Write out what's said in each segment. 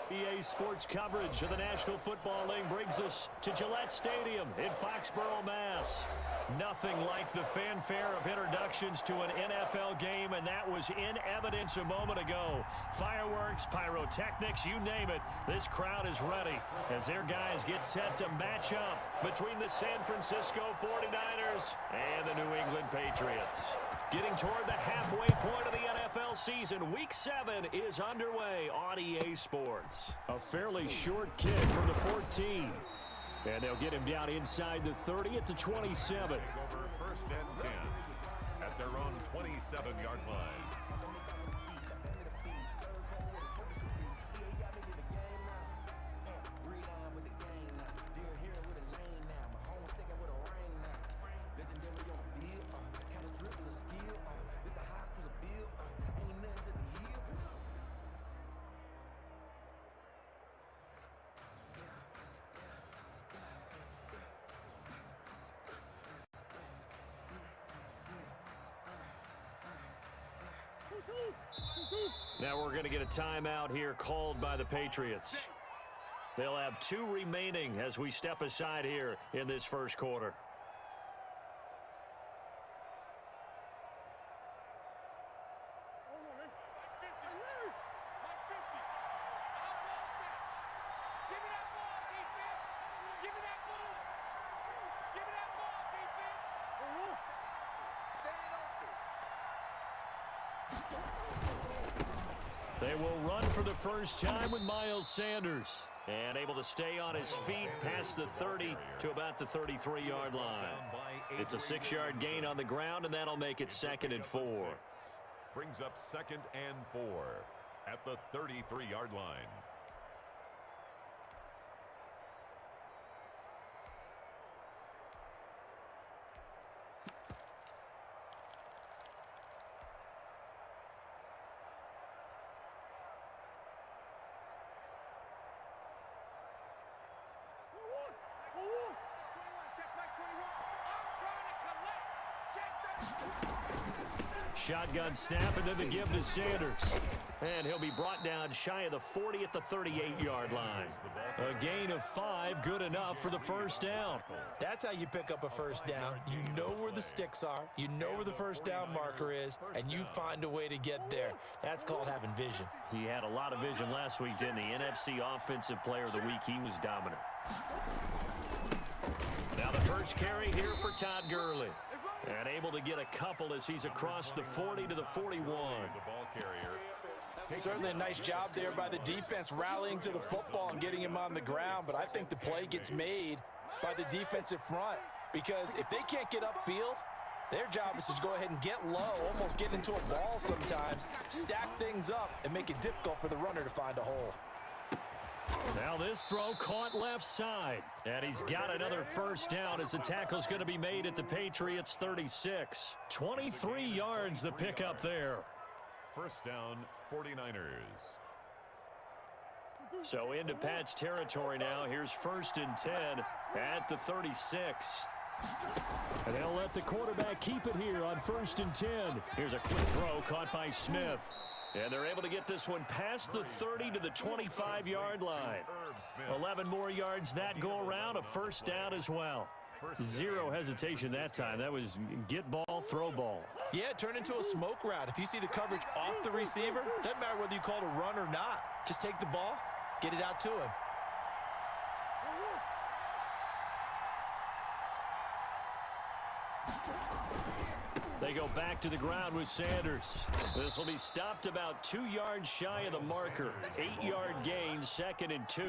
EA Sports coverage of the National Football League brings us to Gillette Stadium in Foxborough, Mass. Nothing like the fanfare of introductions to an NFL game, and that was in evidence a moment ago. Fireworks, pyrotechnics, you name it. This crowd is ready as their guys get set to match up between the San Francisco 49ers and the New England Patriots. Getting toward the halfway point of the NFL season, Week 7 is underway on EA Sports. A fairly short kick from the 14. And they'll get him down inside the 30 at the 27. Over 1st and 10 at their own 27-yard line. Now we're going to get a timeout here called by the Patriots. They'll have 2 remaining as we step aside here in this first quarter. They will run for the first time with Miles Sanders. And able to stay on his feet past the 30 to about the 33-yard line. It's a 6-yard gain on the ground, and that'll make it 2nd and 4. Brings up 2nd and 4 at the 33-yard line. Shotgun snap, and then the give to Sanders. And he'll be brought down shy of the 40 at the 38-yard line. A gain of 5, good enough for the first down. That's how you pick up a first down. You know where the sticks are, you know where the first down marker is, and you find a way to get there. That's called having vision. He had a lot of vision last week, didn't he? NFC Offensive Player of the Week, he was dominant. Now the first carry here for Todd Gurley. And able to get a couple as he's across the 40 to the 41. The ball carrier. Certainly a nice job there by the defense rallying to the football and getting him on the ground, but I think the play gets made by the defensive front because if they can't get upfield, their job is to go ahead and get low, almost get into a ball sometimes, stack things up, and make it difficult for the runner to find a hole. Now this throw caught left side, and he's got another first down as the tackle's going to be made at the Patriots 36. 23 yards the pickup there. First down, 49ers. So into Pat's territory now. Here's 1st and 10 at the 36. And they'll let the quarterback keep it here on 1st and 10. Here's a quick throw caught by Smith. And they're able to get this one past the 30 to the 25-yard line. 11 more yards that go around, a first down as well. Zero hesitation that time. That was get ball, throw ball. Yeah, turn into a smoke route. If you see the coverage off the receiver, doesn't matter whether you call it a run or not. Just take the ball, get it out to him. They go back to the ground with Sanders. This will be stopped about 2 yards shy of the marker. 8-yard gain, 2nd and 2.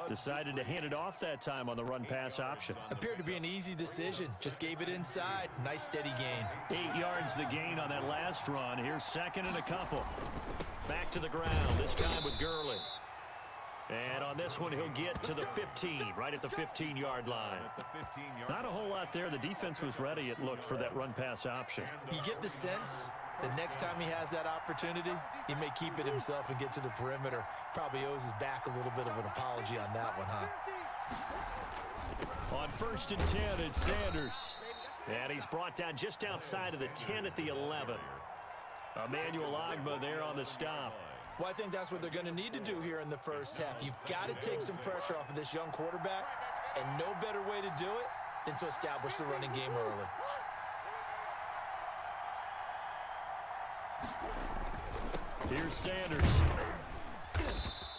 Decided to hand it off that time on the run-pass option. Appeared to be an easy decision. Just gave it inside. Nice steady gain. 8 yards the gain on that last run. Here's 2nd and a couple. Back to the ground, this time with Gurley. And on this one, he'll get to the 15, right at the 15-yard line. Not a whole lot there. The defense was ready, it looked, for that run-pass option. You get the sense that next time he has that opportunity, he may keep it himself and get to the perimeter. Probably owes his back a little bit of an apology on that one, huh? On 1st and 10, it's Sanders. And he's brought down just outside of the 10 at the 11. Emmanuel Ogbah there on the stop. Well, I think that's what they're going to need to do here in the first half. You've got to take some pressure off of this young quarterback, and no better way to do it than to establish the running game early. Here's Sanders.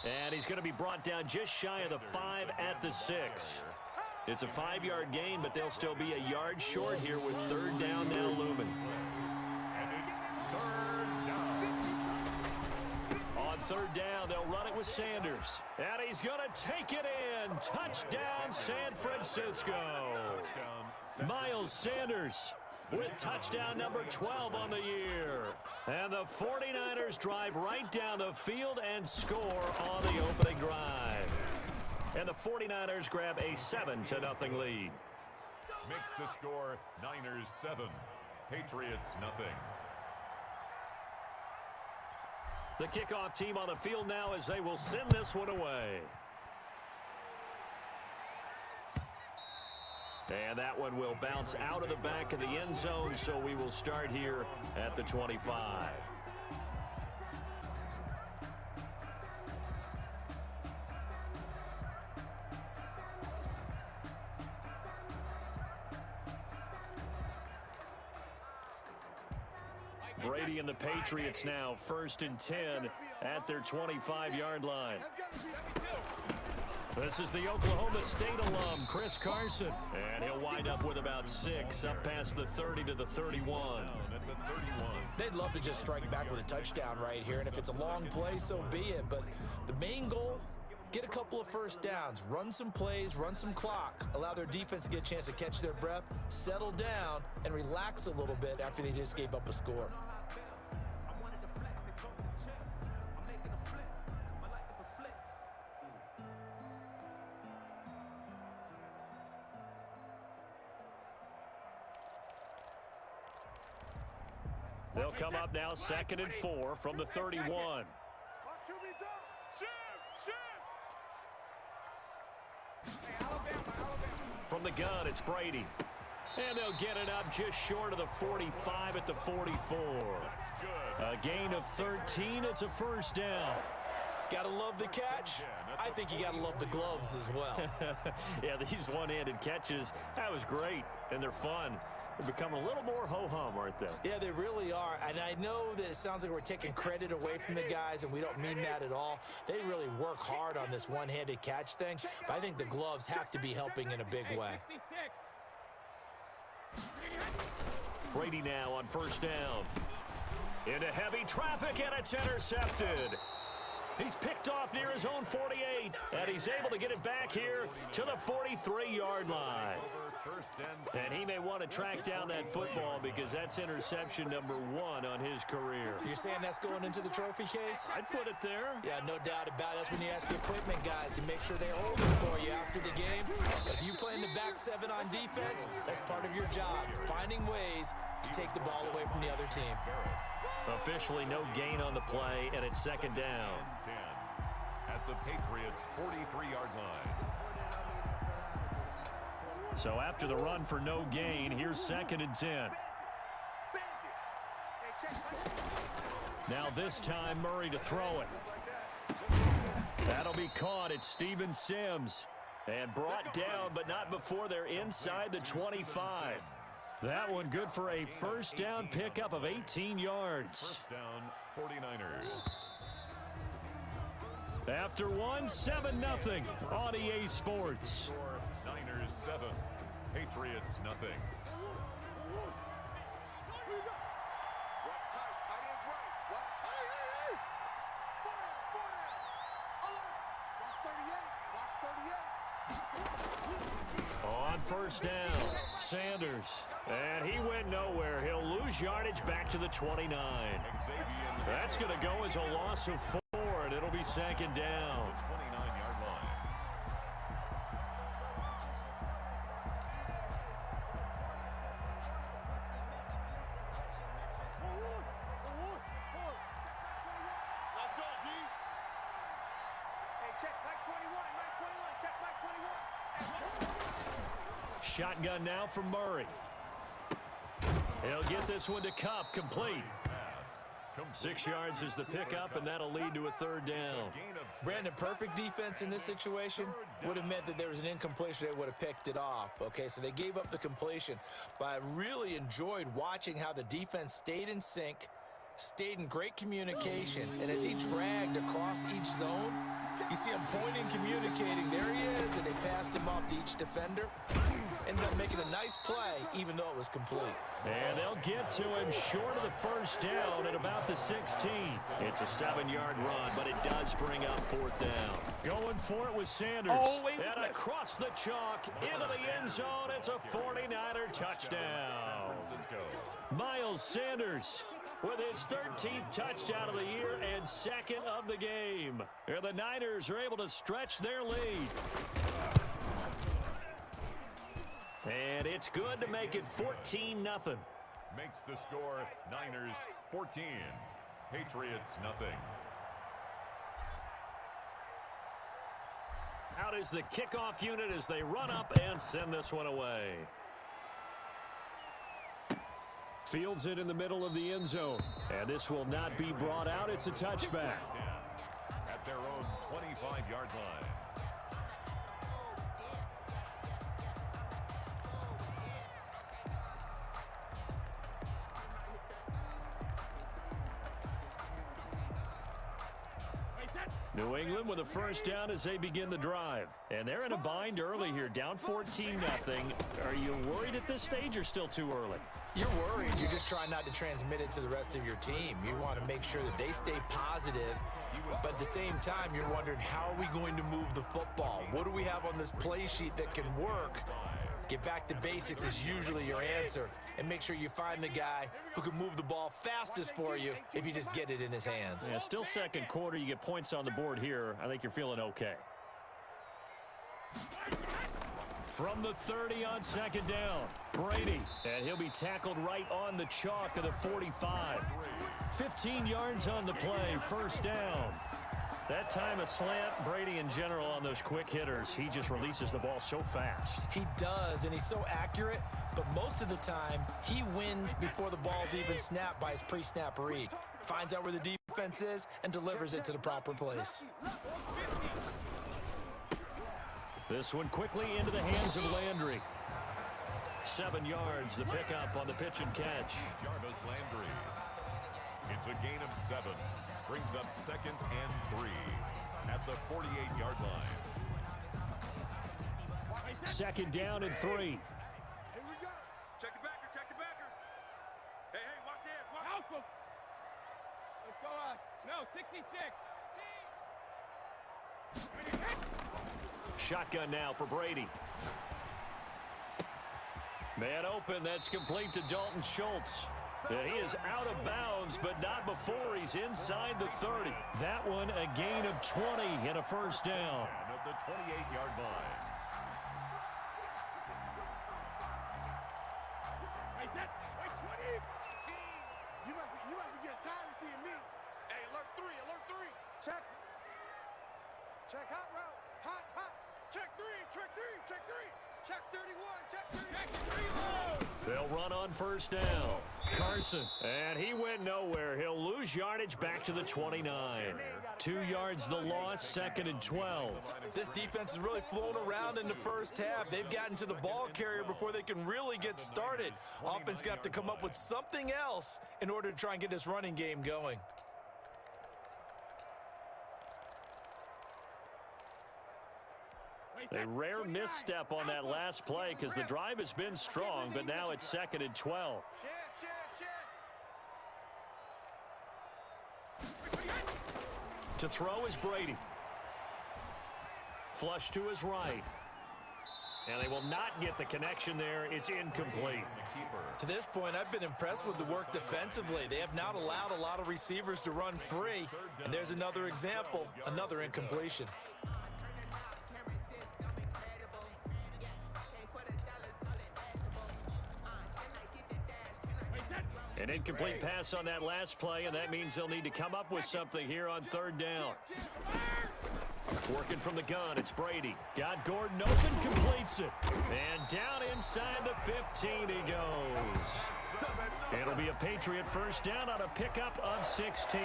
And he's going to be brought down just shy of the 5 at the 6. It's a 5-yard gain, but they'll still be a yard short here with third down now looming. And it's third down. On third down, they'll run it with Sanders. And he's going to take it in. Touchdown, San Francisco. Miles Sanders with touchdown number 12 on the year. And the 49ers drive right down the field and score on the opening drive. And the 49ers grab a 7-0 lead. Makes the score Niners 7, Patriots nothing. The kickoff team on the field now as they will send this one away. And that one will bounce out of the back of the end zone, so we will start here at the 25. Brady and the Patriots now 1st and 10 at their 25-yard line. This is the Oklahoma State alum, Chris Carson. And he'll wind up with about 6 up past the 30 to the 31. They'd love to just strike back with a touchdown right here, and if it's a long play, so be it. But the main goal, get a couple of first downs, run some plays, run some clock, allow their defense to get a chance to catch their breath, settle down, and relax a little bit after they just gave up a score. They'll come up now 2nd and 4 from the 31. From the gun, it's Brady. And they'll get it up just short of the 45 at the 44. A gain of 13. It's a first down. Gotta love the catch. I think you gotta love the gloves as well. Yeah, these one-handed catches, that was great, and they're fun. They've become a little more ho-hum, aren't they? Yeah, they really are. And I know that it sounds like we're taking credit away from the guys, and we don't mean that at all. They really work hard on this one-handed catch thing, but I think the gloves have to be helping in a big way. Brady now on first down. Into heavy traffic, and it's intercepted. He's picked off near his own 48, and he's able to get it back here to the 43-yard line. And he may want to track down that football because that's interception number 1 on his career. You're saying that's going into the trophy case? I'd put it there. Yeah, no doubt about it. That's when you ask the equipment guys to make sure they're holding for you after the game. If you play in the back 7 on defense, that's part of your job, finding ways to take the ball away from the other team. Officially no gain on the play, and it's 2nd down. 10 at the Patriots' 43-yard line. So after the run for no gain, here's 2nd and 10. Now this time, Murray to throw it. That'll be caught. It's Steven Sims. And brought down, but not before they're inside the 25. That one good for a first down pickup of 18 yards. First down, 49ers. After one, 7-0 on EA Sports. Niners 7, Patriots nothing. On first down, Sanders. And he went nowhere. He'll lose yardage back to the 29. That's going to go as a loss of 4, and it'll be 2nd down. 29-yard line. Let's go, D. Hey, check back 21. Back 21. Check back 21. Shotgun now from Murray. He'll get this one to Cup, complete. Pass 6 yards is the pickup, and that'll lead to a third down. Brandon, perfect defense in this situation would have meant that there was an incompletion. They would have picked it off. Okay, so they gave up the completion. But I really enjoyed watching how the defense stayed in sync, stayed in great communication. And as he dragged across each zone, you see him pointing, communicating. There he is, and they passed him off to each defender. Ended up making a nice play, even though it was complete. And they'll get to him short of the first down at about the 16. It's a 7-yard run, but it does bring up fourth down. Going for it was Sanders. And across the chalk, into the end zone. It's a 49er touchdown. Miles Sanders with his 13th touchdown of the year and second of the game. And the Niners are able to stretch their lead. And it's good to make it 14-0. Makes the score Niners 14, Patriots nothing. Out is the kickoff unit as they run up and send this one away. Fields it in the middle of the end zone. And this will not be brought out. It's a touchback. At their own 25-yard line. New England with a first down as they begin the drive. And they're in a bind early here, down 14-0. Are you worried at this stage or still too early? You're worried. You're just trying not to transmit it to the rest of your team. You want to make sure that they stay positive, but at the same time, you're wondering, how are we going to move the football? What do we have on this play sheet that can work? Get back to basics is usually your answer, and make sure you find the guy who can move the ball fastest for you if you just get it in his hands. Yeah, still second quarter. You get points on the board here. I think you're feeling okay. From the 30 on second down, Brady, and he'll be tackled right on the chalk of the 45. 15 yards on the play, first down. That time a slant. Brady in general on those quick hitters, he just releases the ball so fast. He does, and he's so accurate, but most of the time he wins before the ball's even snapped by his pre-snap read. Finds out where the defense is and delivers it to the proper place. This one quickly into the hands of Landry. 7 yards, the pickup on the pitch and catch. Jarvis Landry. It's a gain of 7. Brings up second and 3 at the 48-yard line. Second down and 3. Here we go. Check the backer, check the backer. Hey, watch the heads. Malcolm. Let's go us. No, 66. Shotgun now for Brady. Man open, that's complete to Dalton Schultz. And he is out of bounds, but not before he's inside the 30. That one a gain of 20 and a first down. At the 28-yard line. Wait, 20. You must be getting tired of seeing me. Hey, alert 3. Check. Check hot route. Hot. Check 3. Check 31. Check 3. They'll run on first down. Carson, and he went nowhere. He'll lose yardage back to the 29. 2 yards the loss, second and 12. This defense has really flown around in the first half. They've gotten to the ball carrier before they can really get started. Offense going to have to come up with something else in order to try and get this running game going. A rare misstep on that last play because the drive has been strong, but now it's second and 12. To throw is Brady. Flush to his right. And they will not get the connection there. It's incomplete. To this point, I've been impressed with the work defensively. They have not allowed a lot of receivers to run free. And there's another example, another incompletion. An incomplete pass on that last play, and that means they'll need to come up with something here on third down. Working from the gun, it's Brady. Got Gordon open, completes it. And down inside the 15 he goes. It'll be a Patriot first down on a pickup of 16.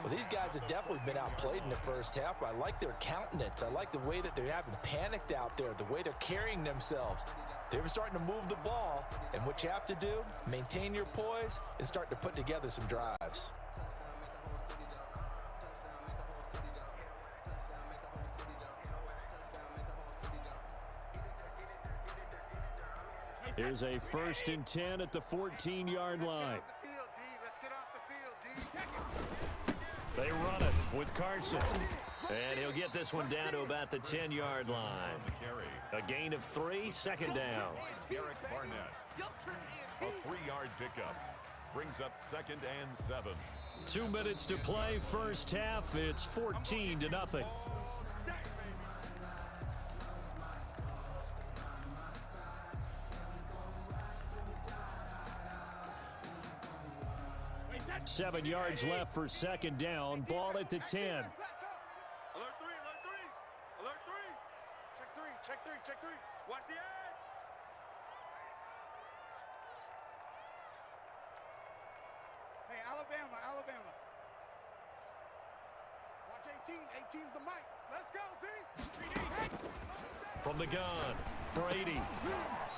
Well, these guys have definitely been outplayed in the first half, but I like their countenance. I like the way that they haven't panicked out there, the way they're carrying themselves. They're starting to move the ball, and what you have to do, maintain your poise and start to put together some drives. Here's a 1st and 10 at the 14-yard line. They run it with Carson. And he'll get this one down to about the 10-yard line. A gain of 3, second down. Garrett Barnett. A 3-yard pickup. Brings up 2nd and 7. 2 minutes to play, first half. It's 14-0. Seven yards left for second down. Ball at the 10. Alert 3, alert 3. Alert 3. Check 3, check 3, check 3. Watch the edge. Hey, Alabama, Alabama. Watch 18. 18's the mic. Let's go, D. From the gun, Brady.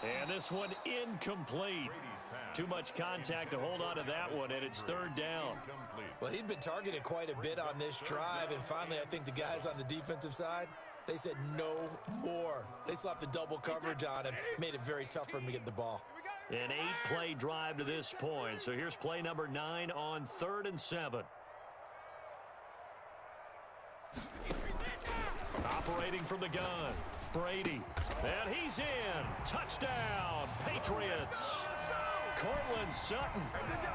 And this one incomplete. Too much contact to hold on to that one, and it's third down. Well, he'd been targeted quite a bit on this drive, and finally I think the guys on the defensive side, they said no more. They slapped the double coverage on him, made it very tough for him to get the ball. An 8-play drive to this point. So here's play number 9 on 3rd and 7. Operating from the gun, Brady. And he's in. Touchdown, Patriots. Cortland Sutton,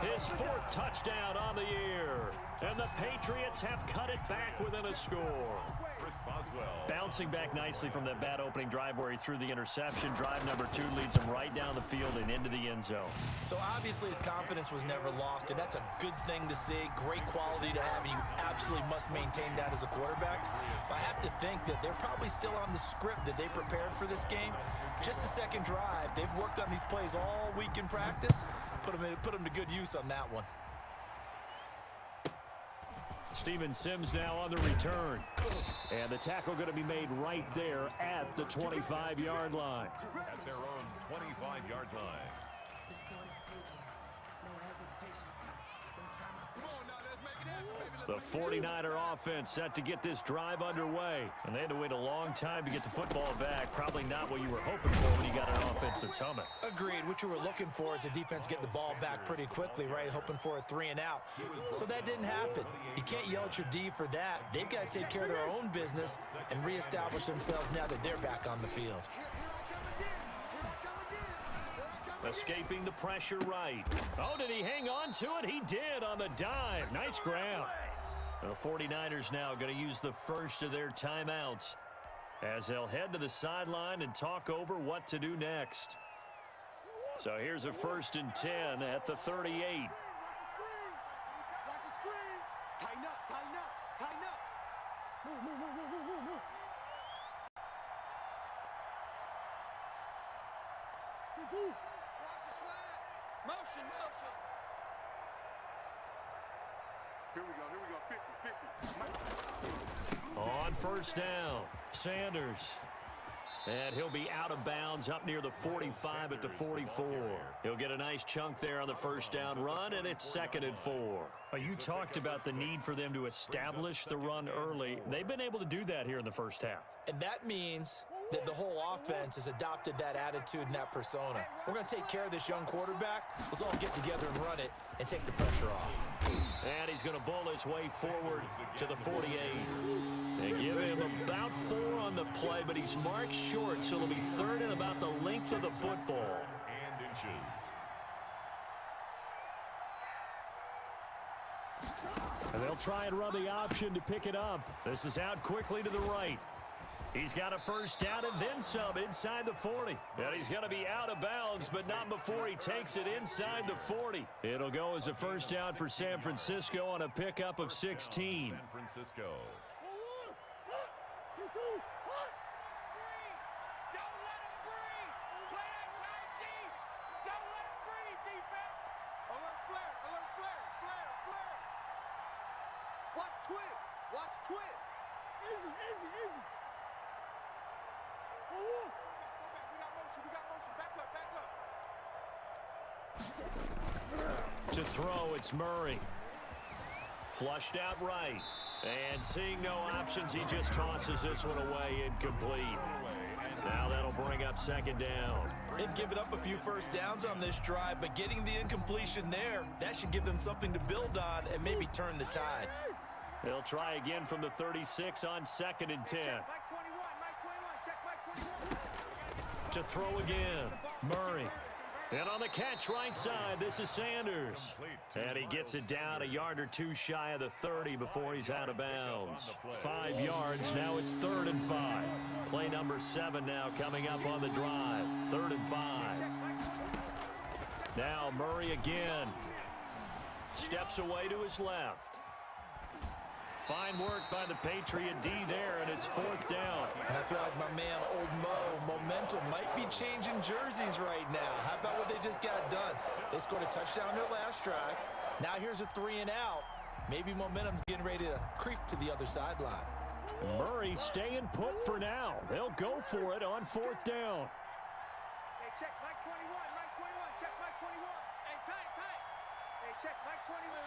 his 4th touchdown on the year. And the Patriots have cut it back within a score. Bouncing back nicely from that bad opening drive where he threw the interception. Drive number 2 leads him right down the field and into the end zone. So obviously his confidence was never lost, and that's a good thing to see. Great quality to have, and you absolutely must maintain that as a quarterback. But I have to think that they're probably still on the script that they prepared for this game. Just the second drive, they've worked on these plays all week in practice. Put them to good use on that one. Steven Sims now on the return. And the tackle going to be made right there at the 25-yard line. At their own 25-yard line. The 49er offense set to get this drive underway. And they had to wait a long time to get the football back. Probably not what you were hoping for when you got an offense that's humming. Agreed. What you were looking for is the defense get the ball back pretty quickly, right? Hoping for a 3 and out. So that didn't happen. You can't yell at your D for that. They've got to take care of their own business and reestablish themselves now that they're back on the field. Escaping the pressure right. Oh, did he hang on to it? He did on the dive. Nice grab. The 49ers now going to use the first of their timeouts as they'll head to the sideline and talk over what to do next. So here's a 1st and 10 at the 38. Watch the screen. Tighten up, tighten up, tighten up. Move, move, move, move, move, move, move. Watch the slide. Motion, motion. Here we go, 50, 50. On first down, Sanders. And he'll be out of bounds up near the 45 at the 44. He'll get a nice chunk there on the first down run, and it's 2nd and 4. You talked about the need for them to establish the run early. They've been able to do that here in the first half. And that means that the whole offense has adopted that attitude and that persona. We're going to take care of this young quarterback. Let's all get together and run it and take the pressure off. And he's going to bull his way forward to the 48. They give him about 4 on the play, but he's marked short, so it'll be 3rd and about the length of the football. And inches. And they'll try and run the option to pick it up. This is out quickly to the right. He's got a first down and then some inside the 40. And he's going to be out of bounds, but not before he takes it inside the 40. It'll go as a first down for San Francisco on a pickup of 16. San Francisco. Watch twist. Watch twist. Easy, easy, easy. Ooh. Go back. We got motion. We got motion. Back up, back up. To throw, it's Murray. Flushed out right. And seeing no options, he just tosses this one away incomplete. Now that'll bring up second down. They've given up a few first downs on this drive, but getting the incompletion there, that should give them something to build on and maybe turn the tide. They'll try again from the 36 on 2nd and 10. Check Mike 21. Mike 21. Check Mike 21. To throw again, Murray. And on the catch right side, this is Sanders. And he gets it down a yard or two shy of the 30 before he's out of bounds. 5 yards, now it's 3rd and 5. Play number 7 now coming up on the drive. 3rd and 5. Now Murray again. Steps away to his left. Fine work by the Patriot D there, and it's 4th down. And I feel like my man, Old Mo, momentum might be changing jerseys right now. How about what they just got done? They scored a touchdown their last drive. Now here's a 3 and out. Maybe momentum's getting ready to creep to the other sideline. Murray staying put for now. They'll go for it on 4th down. Hey, check Mike 21. Mike 21. Check Mike 21. Hey, tight, tight. Hey, check Mike 21.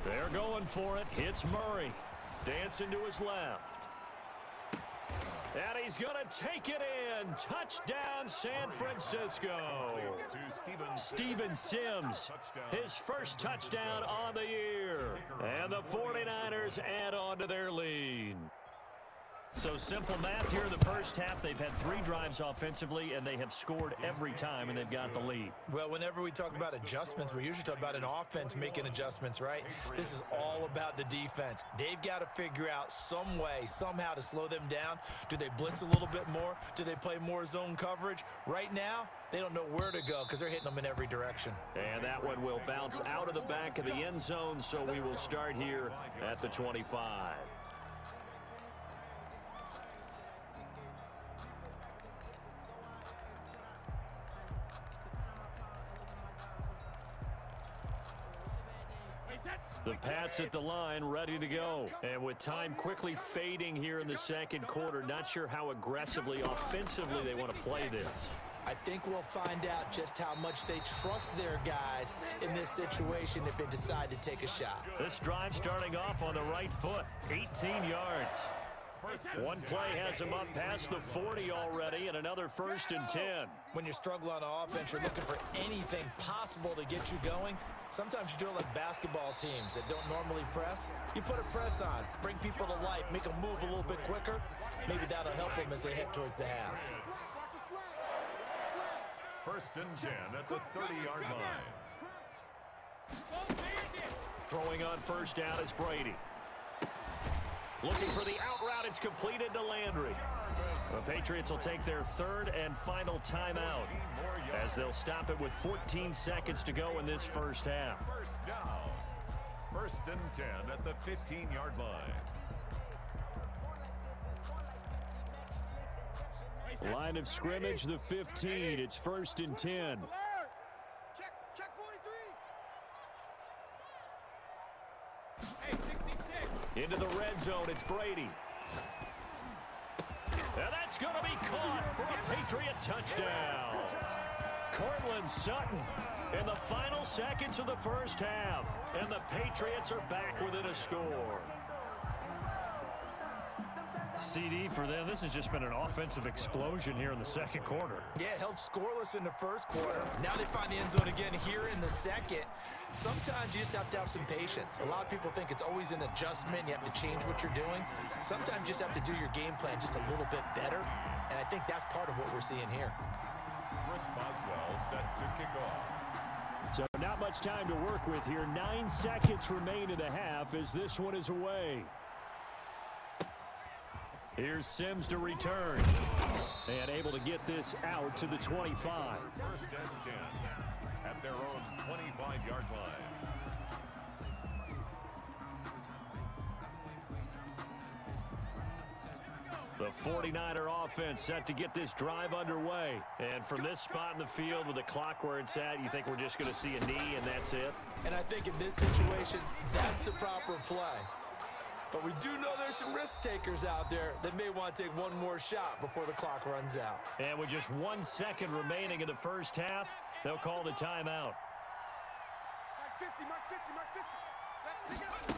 They're going for it. Hits Murray. Dancing to his left. And he's going to take it in. Touchdown, San Francisco. Steven Sims, his first touchdown on the year. And the 49ers add on to their lead. So simple math here in the first half. They've had 3 drives offensively, and they have scored every time, and they've got the lead. Well, whenever we talk about adjustments, we usually talk about an offense making adjustments, right? This is all about the defense. They've got to figure out some way, somehow to slow them down. Do they blitz a little bit more? Do they play more zone coverage? Right now, they don't know where to go because they're hitting them in every direction. And that one will bounce out of the back of the end zone, so we will start here at the 25. The Pats at the line, ready to go. And with time quickly fading here in the second quarter, not sure how aggressively, offensively they want to play this. I think we'll find out just how much they trust their guys in this situation if they decide to take a shot. This drive starting off on the right foot, 18 yards. One play has him up past the 40 already, and another 1st and 10. When you're struggling on offense, you're looking for anything possible to get you going. Sometimes you do it like basketball teams that don't normally press. You put a press on, bring people to life, make them move a little bit quicker. Maybe that'll help them as they head towards the half. 1st and 10 at the 30-yard line. Throwing on 1st down is Brady. Looking for the out route. It's completed to Landry. The Patriots will take their 3rd and final timeout as they'll stop it with 14 seconds to go in this first half. 1st down. 1st and 10 at the 15-yard line. Line of scrimmage, the 15. It's 1st and 10. Check 43. Into the red zone, it's Brady. And that's going to be caught for a Patriot touchdown. Cortland Sutton in the final seconds of the first half. And the Patriots are back within a score. CD for them, this has just been an offensive explosion here in the second quarter. Yeah, held scoreless in the first quarter. Now they find the end zone again here in the second. Sometimes you just have to have some patience. A lot of people think it's always an adjustment. You have to change what you're doing. Sometimes you just have to do your game plan just a little bit better. And I think that's part of what we're seeing here. Chris Boswell set to kick off. So not much time to work with here. 9 seconds remain in the half as this one is away. Here's Sims to return. And able to get this out to the 25. 1st and 10 at their own 25-yard line. The 49er offense set to get this drive underway. And from this spot in the field with the clock where it's at, you think we're just going to see a knee and that's it? And I think in this situation, that's the proper play. But we do know there's some risk takers out there that may want to take one more shot before the clock runs out. And with just 1 second remaining in the first half, they'll call the timeout. Max 50, Max 50, Max 50. Let's pick it up.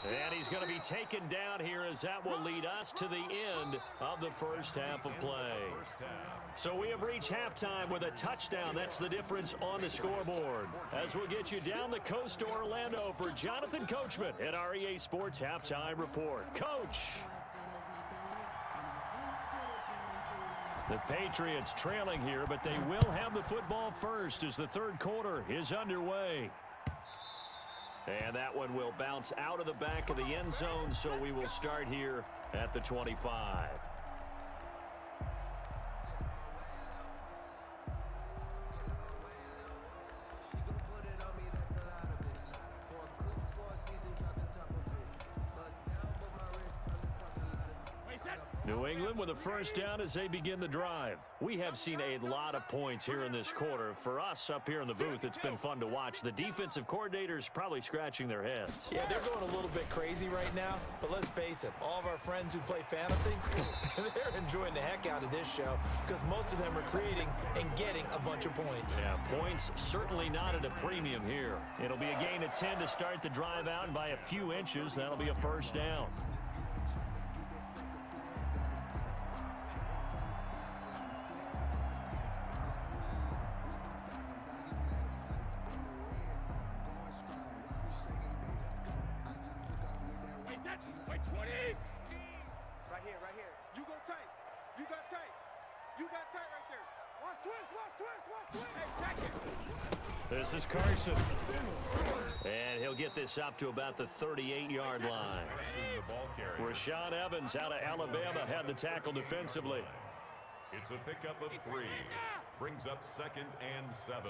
And he's going to be taken down here as that will lead us to the end of the first half of play. So we have reached halftime with a touchdown. That's the difference on the scoreboard. As we'll get you down the coast to Orlando for Jonathan Coachman at our EA Sports Halftime Report. Coach! The Patriots trailing here, but they will have the football first as the third quarter is underway. And that one will bounce out of the back of the end zone, so we will start here at the 25. New England with a first down as they begin the drive. We have seen a lot of points here in this quarter. For us up here in the booth, it's been fun to watch. The defensive coordinators probably scratching their heads. Yeah, they're going a little bit crazy right now, but let's face it, all of our friends who play fantasy, they're enjoying the heck out of this show because most of them are creating and getting a bunch of points. Yeah, points certainly not at a premium here. It'll be a gain of 10 to start the drive out, and by a few inches, that'll be a first down. Wait, 20. Right here. You go tight. You got tight. You got tight right there. Watch twist. Hey, check it. This is Carson. And he'll get this up to about the 38-yard line. Rashaan Evans out of Alabama had the tackle defensively. It's a pickup of 3. Brings up 2nd and 7.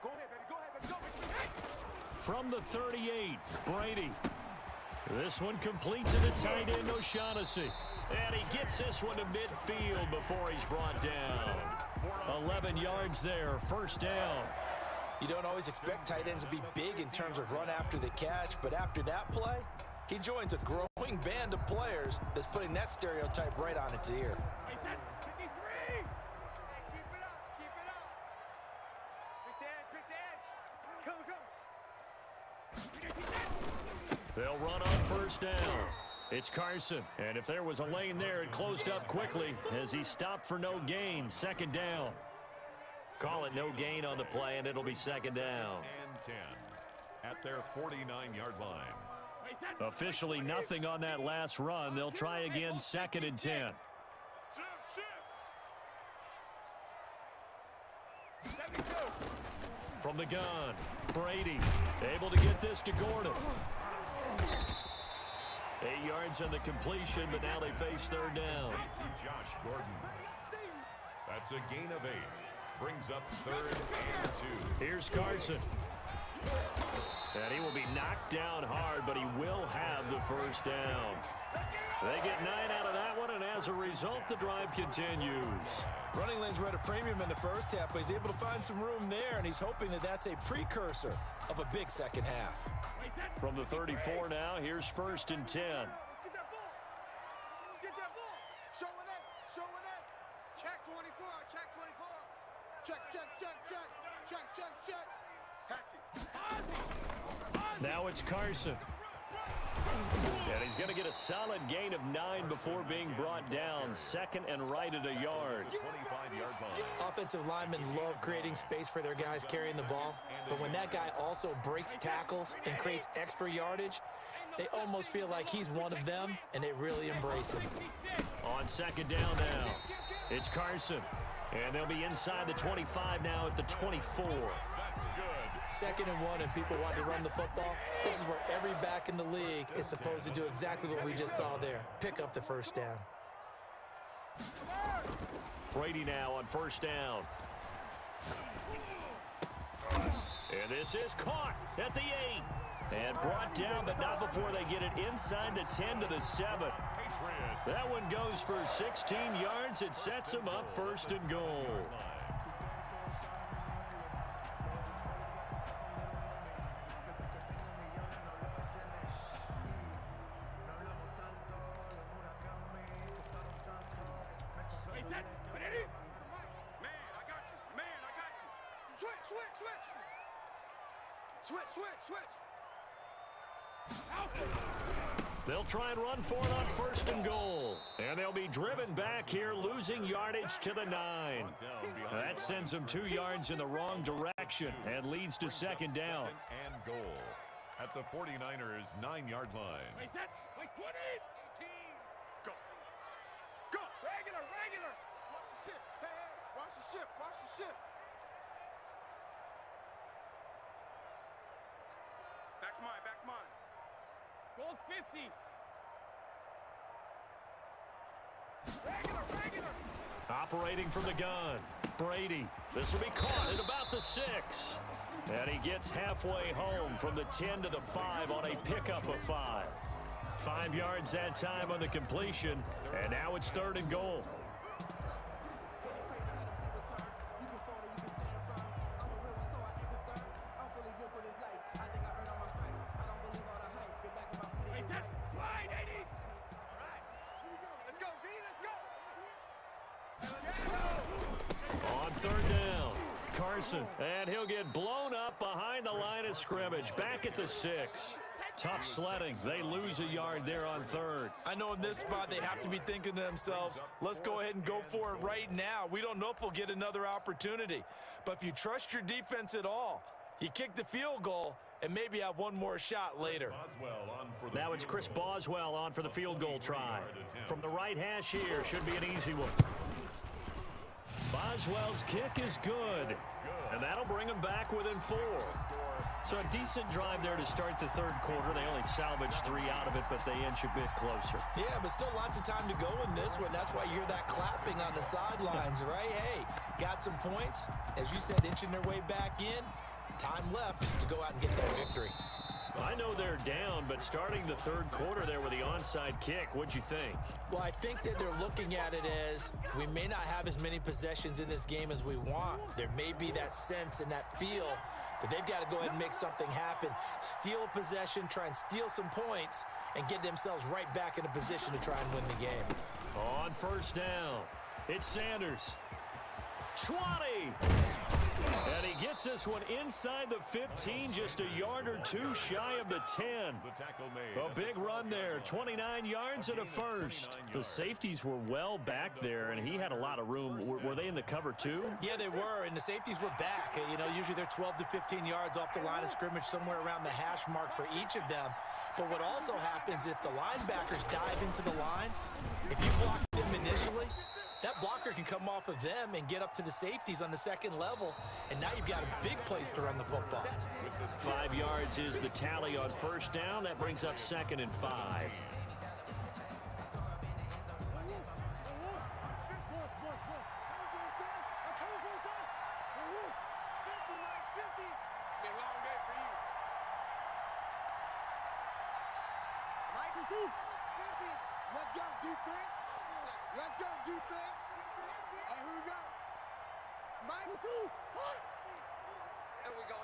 Go ahead, baby. Go. From the 38, Brady. This one complete to the tight end, O'Shaughnessy. And he gets this one to midfield before he's brought down. 11 yards there, first down. You don't always expect tight ends to be big in terms of run after the catch, but after that play, he joins a growing band of players that's putting that stereotype right on its ear. Wait, that's 53. Keep it up. Pick the edge. Come. They'll run on first down. It's Carson, and if there was a lane there, it closed up quickly as he stopped for no gain. Second down. Call it no gain on the play, and it'll be second down. And 10 at their 49-yard line. Officially nothing on that last run. They'll try again, second and 10. From the gun, Brady able to get this to Gordon. 8 yards on the completion, but now they face third down. To Josh Gordon. That's a gain of 8. Brings up 3rd and 2. Here's Carson. And he will be knocked down hard, but he will have the first down. They get 9 out of that one, and as a result, the drive continues. Running lanes were at a premium in the first half, but he's able to find some room there, and he's hoping that that's a precursor of a big second half. From the 34 now, here's first and 10. Get that ball. Show it. Check 24. Check. Now it's Carson. And he's going to get a solid gain of 9 before being brought down. Second and right at a yard. 25-yard line. Offensive linemen love creating space for their guys carrying the ball, but when that guy also breaks tackles and creates extra yardage, they almost feel like he's one of them, and they really embrace him. On second down now, it's Carson. And they'll be inside the 25 now at the 24. That's good. 2nd and 1, and people want to run the football. This is where every back in the league is supposed to do exactly what we just saw there. Pick up the first down. Brady now on first down. And this is caught at the 8. And brought down, but not before they get it inside the 10 to the 7. That one goes for 16 yards. It sets them up 1st and goal. They'll try and run for it on 1st and goal. And they'll be driven back here, losing yardage to the 9. That sends them 2 yards in the wrong direction and leads to 2nd down. And goal at the 49ers' 9-yard line. Wait, 20. 18. Go. Go. Regular. Watch the ship. Hey. Watch the ship. Back's mine. Goal 50. Regular. Operating from the gun, Brady. This will be caught at about the 6. And he gets halfway home from the 10 to the 5 on a pickup of 5. 5 yards that time on the completion, and now it's 3rd and goal. On 3rd down, Carson, and he'll get blown up behind the line of scrimmage, back at the 6. Tough sledding. They lose a yard there on 3rd. I know in this spot they have to be thinking to themselves, let's go ahead and go for it right now. We don't know if we'll get another opportunity. But if you trust your defense at all, you kick the field goal and maybe have one more shot later. Now it's Chris Boswell on for the field goal try. From the right hash here, should be an easy one. Boswell's kick is good, and that'll bring them back within 4. So a decent drive there to start the 3rd quarter. They only salvaged 3 out of it, but they inch a bit closer. Yeah, but still lots of time to go in this one. That's why you hear that clapping on the sidelines, right? Hey, got some points. As you said, inching their way back in. Time left to go out and get that victory. I know they're down, but starting the 3rd quarter there with the onside kick, what'd you think? Well, I think that they're looking at it as we may not have as many possessions in this game as we want. There may be that sense and that feel that they've got to go ahead and make something happen. Steal a possession, try and steal some points, and get themselves right back in a position to try and win the game. On 1st down, it's Sanders. 20! And he gets this one inside the 15, just a yard or 2 shy of the 10. A big run there, 29 yards and a 1st. The safeties were well back there, and he had a lot of room. Were they in the cover too? Yeah, they were, and the safeties were back. You know, usually they're 12 to 15 yards off the line of scrimmage, somewhere around the hash mark for each of them. But what also happens if the linebackers dive into the line, if you block them initially, that blocker can come off of them and get up to the safeties on the 2nd level, and now you've got a big place to run the football. 5 yards is the tally on 1st down. That brings up 2nd and 5. Let's go, defense. Let's go, defense. All right, here we go. Mike. Here we go.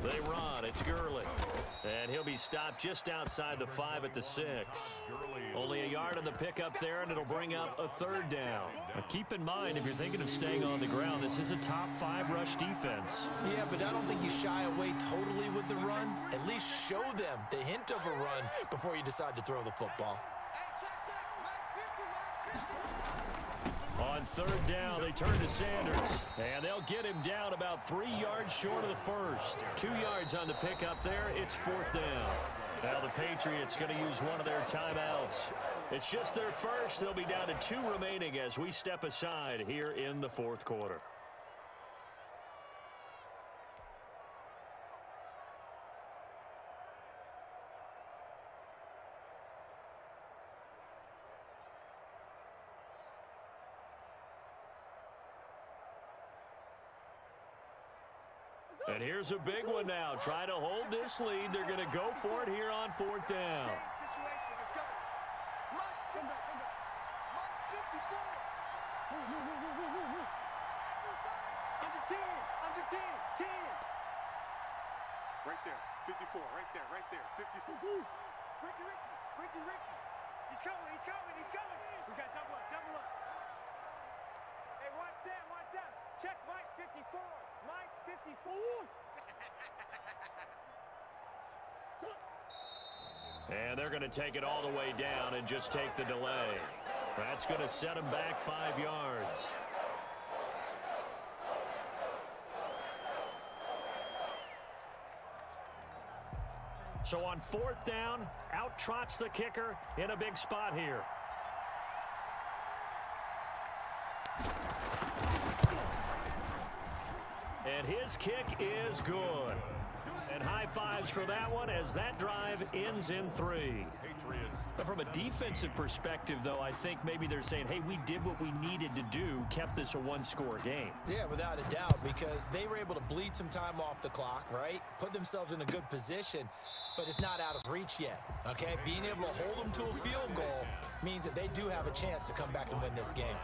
They run. It's Gurley. And he'll be stopped just outside the 5 at the 6. Only a yard on the pickup there, and it'll bring up a 3rd down. Now, keep in mind, if you're thinking of staying on the ground, this is a top 5 rush defense. Yeah, but I don't think you shy away totally with the run. At least show them the hint of a run before you decide to throw the football. Hey, check. Mike 50, Mike 50. On 3rd down, they turn to Sanders, and they'll get him down about 3 yards short of the 1st. 2 yards on the pickup there. It's 4th down. Now the Patriots going to use one of their timeouts. It's just their first. They'll be down to 2 remaining as we step aside here in the 4th quarter. And here's a big one now. Trying to hold this lead. They're going to go for it here on 4th down. Situation. Let's go. Mike, come back. Mike, 54. Under 10. Under 10. 10. Right there. 54. Right there. 54. Ricky. He's coming. We got double up. Hey, watch that. Check Mike 54. Mike 54. And they're going to take it all the way down and just take the delay. That's going to set them back 5 yards. So on 4th down, out trots the kicker in a big spot here. And his kick is good. And high fives for that one as that drive ends in 3. But from a defensive perspective, though, I think maybe they're saying, hey, we did what we needed to do, kept this a one-score game. Yeah, without a doubt, because they were able to bleed some time off the clock, right? Put themselves in a good position, but it's not out of reach yet, okay? Being able to hold them to a field goal means that they do have a chance to come back and win this game.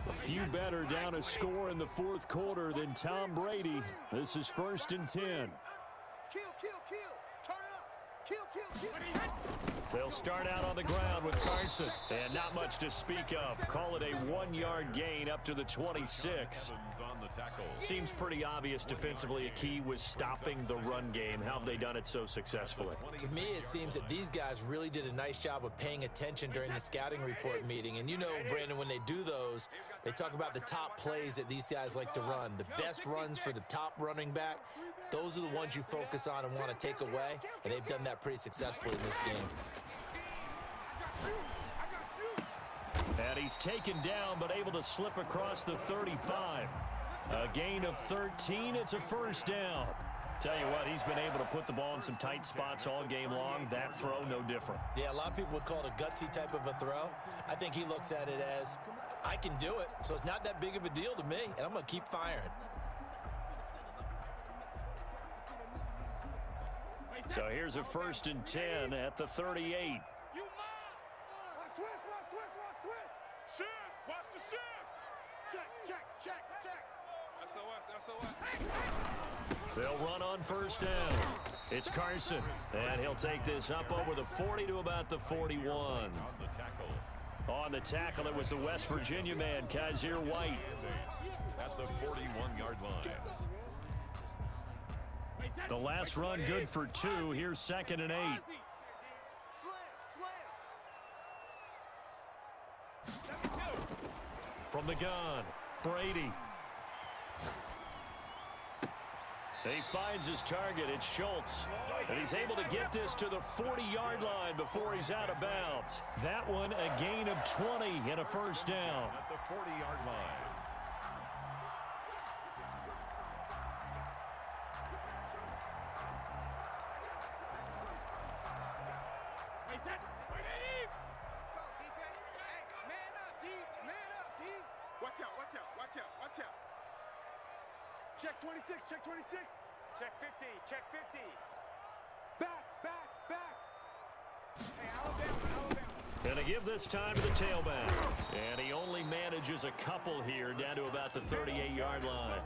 A few better down a score in the 4th quarter than Tom Brady. This is 1st and 10. Kill. Turn it up. Kill. They'll start out on the ground with Carson. And not much to speak of. Call it a 1-yard gain up to the 26. Seems pretty obvious defensively a key was stopping the run game. How have they done it so successfully? To me, it seems that these guys really did a nice job of paying attention during the scouting report meeting. And you know, Brandon, when they do those, they talk about the top plays that these guys like to run. The best runs for the top running back. Those are the ones you focus on and want to take away. And they've done that pretty successfully in this game. And he's taken down, but able to slip across the 35. A gain of 13. It's a 1st down. Tell you what, he's been able to put the ball in some tight spots all game long. That throw, no different. Yeah, a lot of people would call it a gutsy type of a throw. I think he looks at it as, I can do it, so it's not that big of a deal to me, and I'm going to keep firing. So here's a 1st and 10 at the 38. You mine. Switch. Shift. Watch the shift. Check. SOS. They'll run on 1st down. It's Carson, and he'll take this up over the 40 to about the 41. On the tackle, it was the West Virginia man, Kaiser White. At the 41-yard line. The last run good for 2. Here's 2nd and 8. From the gun, Brady. He finds his target. It's Schultz. And he's able to get this to the 40-yard line before he's out of bounds. That one a gain of 20 and a 1st down. At the 40-yard line. Watch out. Check 26. Check 50. Back. Hey, Alabama. And to give this time to the tailback. And he only manages a couple here down to about the 38-yard line.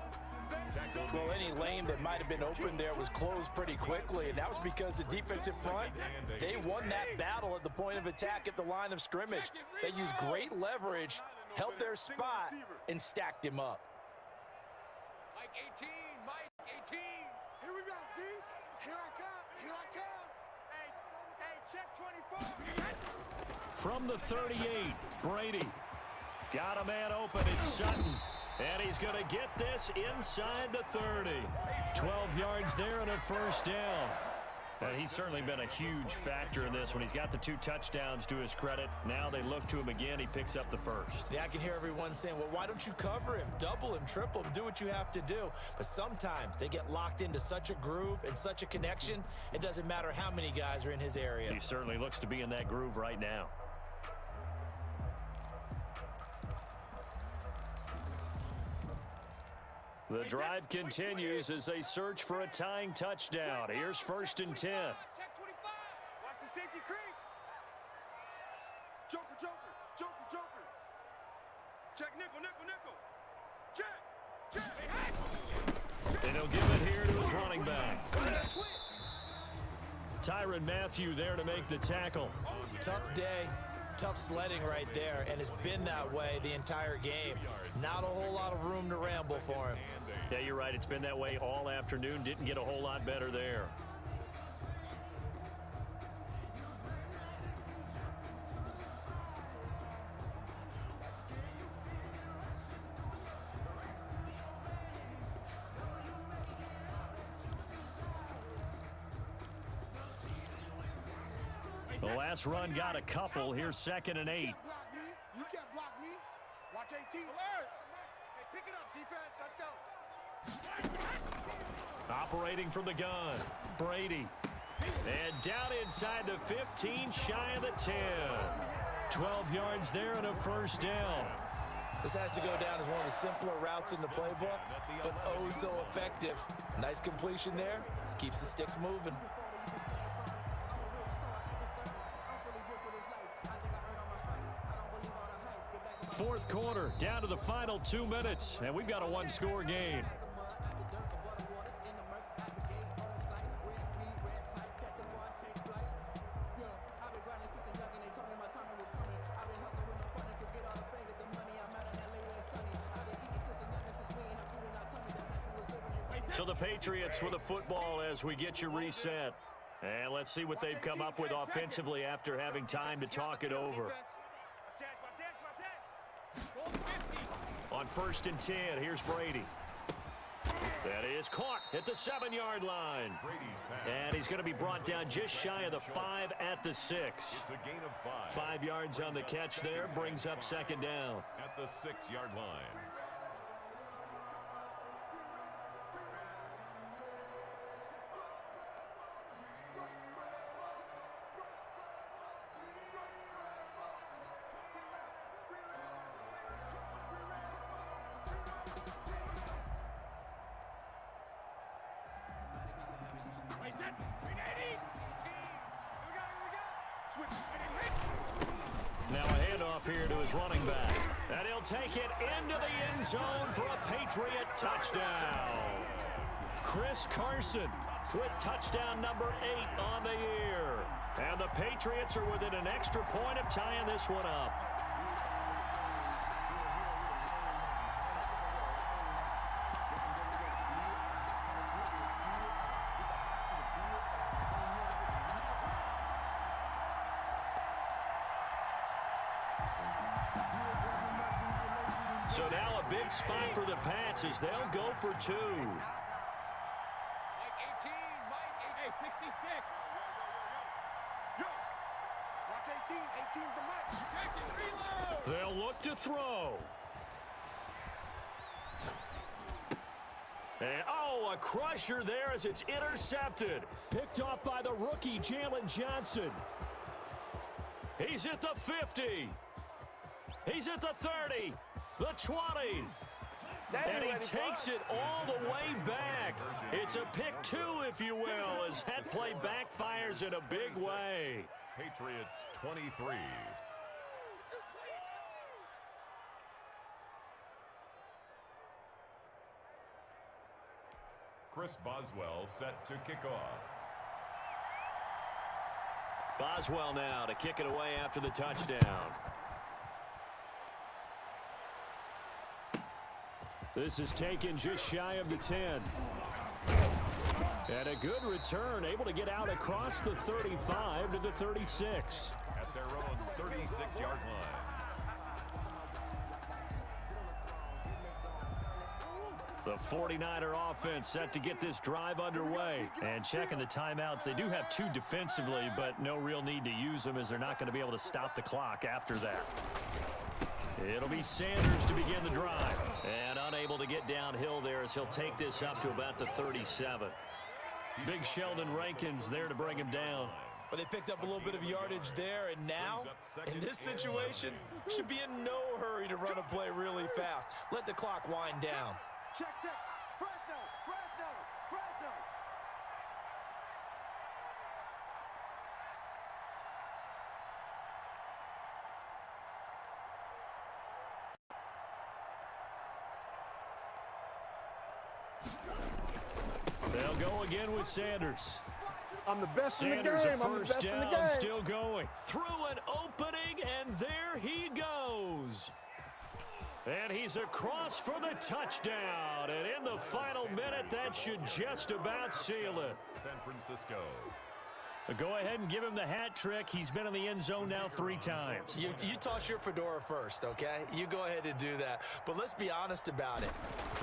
Well, any lane that might have been open there was closed pretty quickly, and that was because the defensive front, they won that battle at the point of attack at the line of scrimmage. They used great leverage, held their spot, and stacked him up. Mike 18. Here we go, D. Here I come. Hey, check 24. From the 38, Brady. Got a man open. It's Sutton. And he's going to get this inside the 30. 12 yards there and a 1st down. And he's certainly been a huge factor in this when he's got the 2 touchdowns to his credit. Now they look to him again. He picks up the 1st. Yeah, I can hear everyone saying, well, why don't you cover him? Double him, triple him, do what you have to do. But sometimes they get locked into such a groove and such a connection, it doesn't matter how many guys are in his area. He certainly looks to be in that groove right now. The drive continues as they search for a tying touchdown. Here's 1st and 10. Check 25. Watch the safety creep. Joker, joker, joker, joker. Check nickel, nickel, nickel. Check, check. And he'll give it here to his running back. Tyrann Mathieu there to make the tackle. Tough day, tough sledding right there, and it's been that way the entire game. Not a whole lot of room to ramble for him. Yeah, you're right. It's been that way all afternoon. Didn't get a whole lot better there. The last run got a couple. Here's 2nd and 8. You can't block me. Watch 18. Alert. Hey, pick it up, defense. Let's go. Operating from the gun, Brady. And down inside the 15, shy of the 10. 12 yards there and a 1st down. This has to go down as one of the simpler routes in the playbook, but oh so effective. Nice completion there. Keeps the sticks moving. Fourth quarter, down to the final 2 minutes, and we've got a one-score game. So the Patriots with the football as we get you reset. And let's see what they've come up with offensively after having time to talk it over. On 1st and 10, here's Brady. That is caught at the 7-yard line. And he's going to be brought down just shy of the 5 at the 6. It's a gain of 5. 5 yards on the catch there, brings up 2nd down. At the 6-yard line. Now a handoff here to his running back. And he'll take it into the end zone for a Patriot touchdown. Chris Carson with touchdown number 8 on the year. And the Patriots are within an extra point of tying this one up. So now a big spot for the Pats as they'll go for 2. Mike 18, Mike 56. Yo, watch 18. 18's the Mike. Check it, reload. They'll look to throw. And, oh, a crusher there as it's intercepted. Picked off by the rookie, Jalen Johnson. He's at the 50. He's at the 30. The 20. And he takes it all the way back. It's a pick 2, if you will, as that play backfires in a big way. Patriots 23. Chris Boswell set to kick off. Boswell now to kick it away after the touchdown. This is taken just shy of the 10. And a good return, able to get out across the 35 to the 36. At their own 36-yard line. The 49er offense set to get this drive underway. And checking the timeouts, they do have 2 defensively, but no real need to use them as they're not going to be able to stop the clock after that. It'll be Sanders to begin the drive. And unable to get downhill there as he'll take this up to about the 37. Big Sheldon Rankins there to bring him down. But they picked up a little bit of yardage there, and now, in this situation, should be in no hurry to run a play really fast. Let the clock wind down. Check, check. They'll go again with Sanders. I'm the best in the game. Sanders, a I'm the first best in the down, game. still going. Through an opening, and there he goes. And he's across for the touchdown. And in the final minute, that should just about seal it. San Francisco. Go ahead and give him the hat trick. He's been in the end zone now 3 times. You toss your fedora first, okay? You go ahead and do that. But let's be honest about it.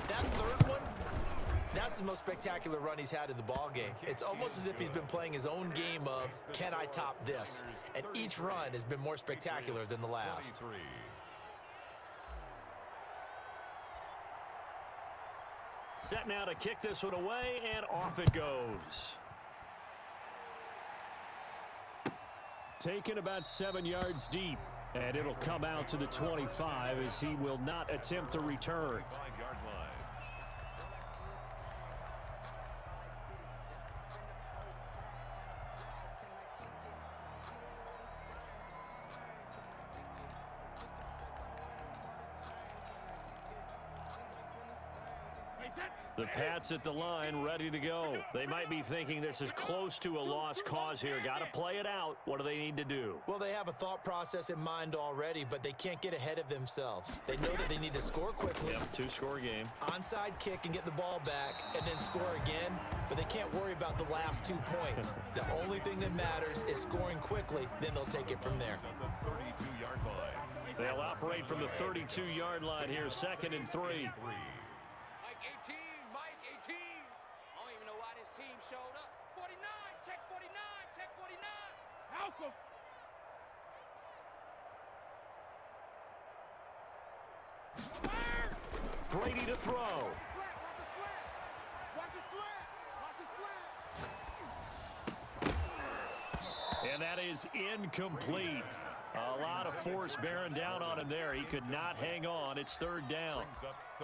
That third one, that's the most spectacular run he's had in the ball game. It's almost as if he's been playing his own game of, can I top this? And each run has been more spectacular than the last. 23. Set now to kick this one away, and off it goes. Taken about 7 yards deep, and it'll come out to the 25 as he will not attempt to return. 5-yard line. The Pats at the line, ready to go. They might be thinking this is close to a lost cause here. Got to play it out. What do they need to do? Well, they have a thought process in mind already, but they can't get ahead of themselves. They know that they need to score quickly. Yep, 2-score game. Onside kick and get the ball back and then score again, but they can't worry about the last 2 points. The only thing that matters is scoring quickly, then they'll take it from there. At the 32-yard line. They'll operate from the 32-yard line here, 2nd and 3. Mike 18, Mike 18. I don't even know why this team showed up. 49, check 49, check 49. Malcolm. Brady to throw. Watch his flat, watch his flat. Watch his flat, watch his flat. And that is incomplete. A lot of force bearing down on him there. He could not hang on. It's 3rd down.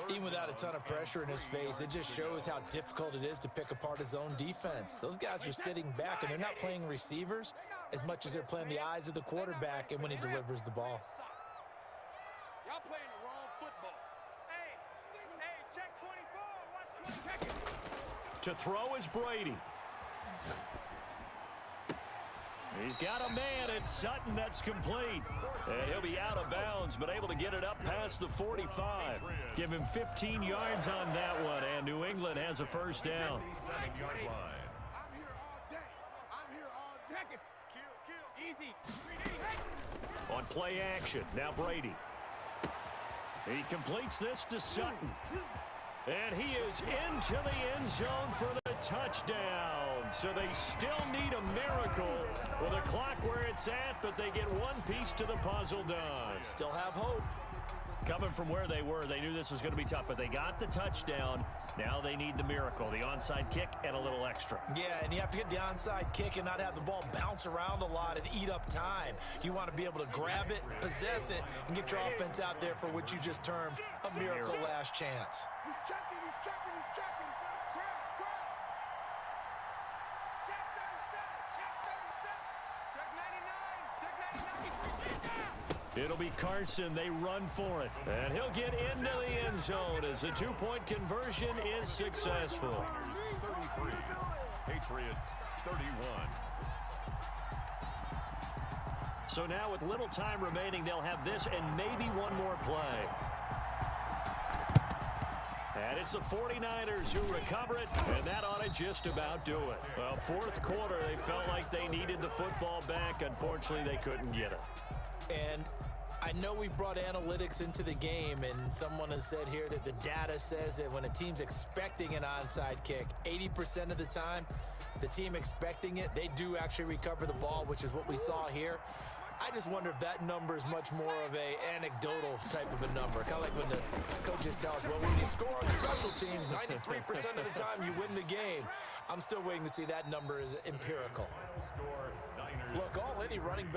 Even without a ton of pressure in his face, it just shows how difficult it is to pick apart his own defense. Those guys are sitting back, and they're not playing receivers as much as they're playing the eyes of the quarterback and when he delivers the ball. Y'all playing the wrong football. Hey, check 24, watch 20 seconds. To throw is Brady. He's got a man. It's Sutton. That's complete. And he'll be out of bounds, but able to get it up past the 45. Give him 15 yards on that one, and New England has a first down. 7-yard line. I'm here all day. I'm here all day. Kill. Easy. On play action, now Brady. He completes this to Sutton. And he is into the end zone for the touchdown. So they still need a miracle with a clock where it's at, but they get one piece to the puzzle done. Still have hope. Coming from where they were, they knew this was going to be tough, but they got the touchdown. Now they need the miracle, the onside kick and a little extra. Yeah, and you have to get the onside kick and not have the ball bounce around a lot and eat up time. You want to be able to grab it, possess it, and get your offense out there for what you just termed a miracle last chance. He's checking. Crouch. Check 37, check 99, check 99. It'll be Carson. They run for it. And he'll get into the end zone as the 2-point conversion is successful. 33. Patriots 31. So now with little time remaining, they'll have this and maybe one more play. And it's the 49ers who recover it, and that ought to just about do it. Well, 4th quarter, they felt like they needed the football back. Unfortunately, they couldn't get it. And I know we brought analytics into the game, and someone has said here that the data says that when a team's expecting an onside kick, 80% of the time, the team expecting it, they do actually recover the ball, which is what we saw here. I just wonder if that number is much more of a anecdotal type of a number. Kind of like when the coaches tell us, well, when you score on special teams, 93% of the time you win the game. I'm still waiting to see that number is empirical. Look, all any running back